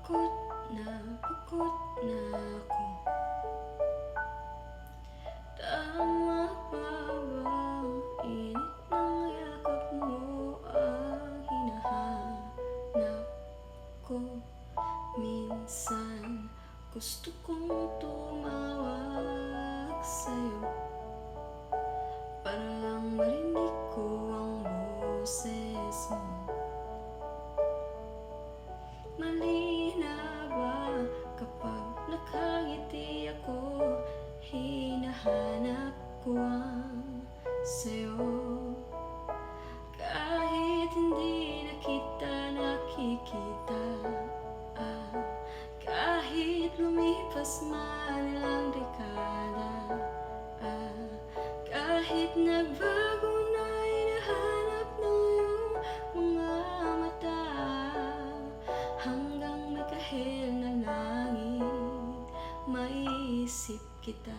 pagod na ako. Tama ba bang init ng yakap mo ang hinahanap ko? Minsan gusto kong tumawag sa'yo para lang marinig ko ang boses mo. Mali na ba kapag nakangiti ako, hinahanap ko ang sa'yo? Kahit hindi na kita nakikita, kahit lumipas man ilang dekada, kahit nagbago na hinahanap ng iyong mga mata, hanggang may kahel na langit, maiisip kita.